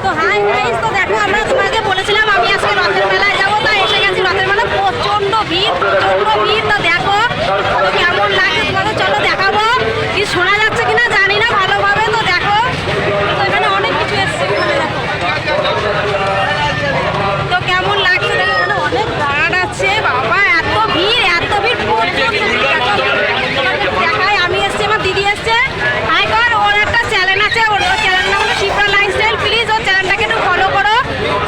তো hi guys, তো দেখো আমরা তোমাকে বলেছিলাম আমি আজকে রথের মেলায় যাবো, তাই এসে গেছি রথের মেলায়। প্রচন্ড ভিড়, তো দেখো কেমন লাগে তোমাদের চলো দেখাবো। কি শোনা যাচ্ছে কিনা জানি না ভালোভাবে, তো দেখো তো এখানে অনেক কিছু এসছে, এখানে দেখো তো কেমন লাগছে। দেখো এখানে অনেক গার্ড আছে, বাবা এত ভিড় প্রচন্ড দেখায়। আমি এসছি, আমার দিদি এসছে, হাই কর। ওর একটা চ্যানেল আছে, ওর চ্যানেল নাম হলো শিপ্রা লাইফস্টাইল। প্লিজ ওর চ্যানেলটাকে একটু ফলো করো,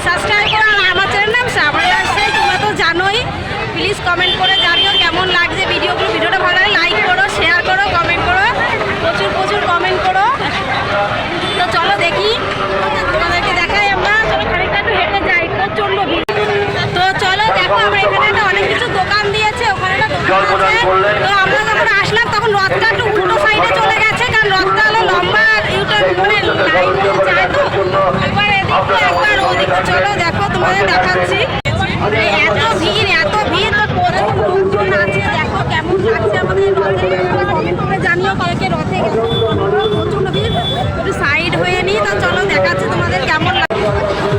সাবস্ক্রাইব করো। আর আমার চ্যানেল নাম শ্রাবণী লাইফস্টাইল, তোমরা তো জানোই। প্লিজ কমেন্ট করে জানিও কেমন লাগছে ভিডিওটা ভালো লাগে লাইক করো, শেয়ার করো, কমেন্ট করো, প্রচুর কমেন্ট করো। তো চলো দেখি, তোমাদেরকে দেখাই আমরা। চলো খানিকটা একটু হেঁটে যাই, প্রচন্ড ভিড়। তো চলো দেখো আমরা এখানে একটা অনেক কিছু দোকান দিয়েছে, ওখানে একটা দোকান আছে। তো আমরা যখন আসলাম তখন রথটা একটু উল্টো সাইডে চলে গেছে, কারণ রথটা হলো লম্বা ইউটার্ন মানে লাইন যায়। তো একবার এদিকে একবার ওদিকে, চলো দেখো তোমাদের দেখাচ্ছি। এত ভিড়, তো প্রচুর লোকজন আছে। দেখো কেমন লাগছে আমাদের রথে, কমেন্ট করে জানিও কে রথে গেছে। প্রচন্ড ভিড়, একটু সাইড হয়ে নিই। তো চলো দেখাচ্ছি তোমাদের কেমন লাগে।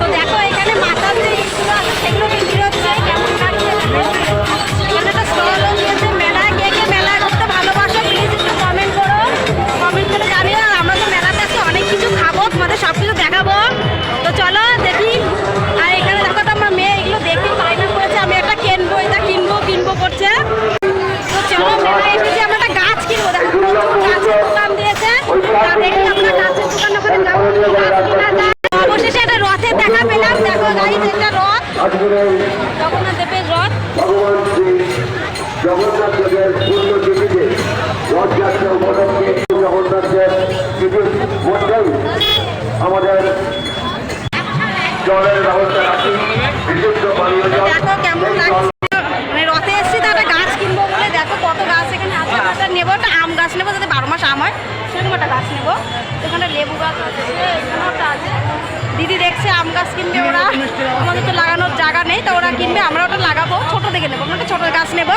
তো দেখো এখানে মাথার যে ইস্যুগুলো আছে সেগুলো বিক্রি হচ্ছে, কেমন লাগছে। এখানে একটা স্টলও দিয়েছে মেলায়। কে মেলায় করতে ভালোবাসো প্লিজ একটু কমেন্ট করো, কমেন্ট করে জানিও। আর আমরা তো মেলাতে আজকে অনেক কিছু খাবো, তোমাদের সব কিছু দেখাবো। তো চলো দেখি। আর এখানে দেখো তো আমার মেয়ে এগুলো দেখে বায়না করেছে আমি একটা কিনবো, এটা কিনবো করছে। তো চলো মেলায় এসেছি, আমরা একটা গাছ কিনবো। দেখো প্রচুর গাছের দোকান দিয়েছে, দেখি আমরা গাছের দোকান ওখানে যাবো, গাছ কিনা যায়। অবশেষে একটা রথের দেখা পেলাম। দেখো গাইস, এটা রথ, জগন্নাথ দেবের রথ। জগন্নাথ দেবের পূর্ণ তিথিতে রথযাত্রা উপলক্ষে জগন্নাথ দেব তিথির মধ্যেই আমাদের জলের ব্যবস্থা রাখি, বিশুদ্ধ পানীয় জল। দেখো কেমন লাগছে, মানে রথে এসেছি তো একটা গাছ কিনবো বলে। দেখো কত গাছ এখানে আছে। একটা নেবো, একটা আম গাছ নেবো যাতে 12 মাস আম হয়, সেরকম একটা গাছ নেবো। এখানে লেবু গাছ আছে, এখানেও একটা আছে। দিদি দেখছে আম গাছ কিনবে ওরা, আমাদের তো লাগানোর জায়গা নেই, তো ওরা কিনবে, আমরা ওটা লাগাবো। ছোট দেখে নেবো, আমরা একটা ছোট গাছ নেবো।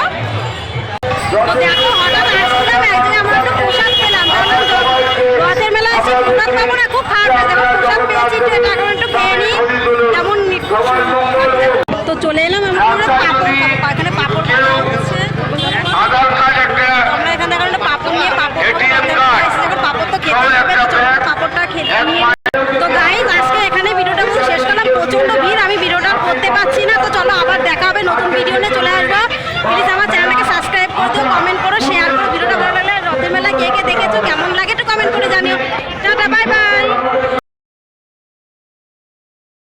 তো দেখো হঠাৎ আসছিলাম এক জায়গায়, আমরা একটা প্রসাদ পেলাম। রথের মেলা এসে প্রসাদ পাবো না, খুব খারাপ লাগে। দেখো প্রসাদ পেয়েছি, এখন একটু খেয়ে নিই। কেমন তো চলে এলাম আমরা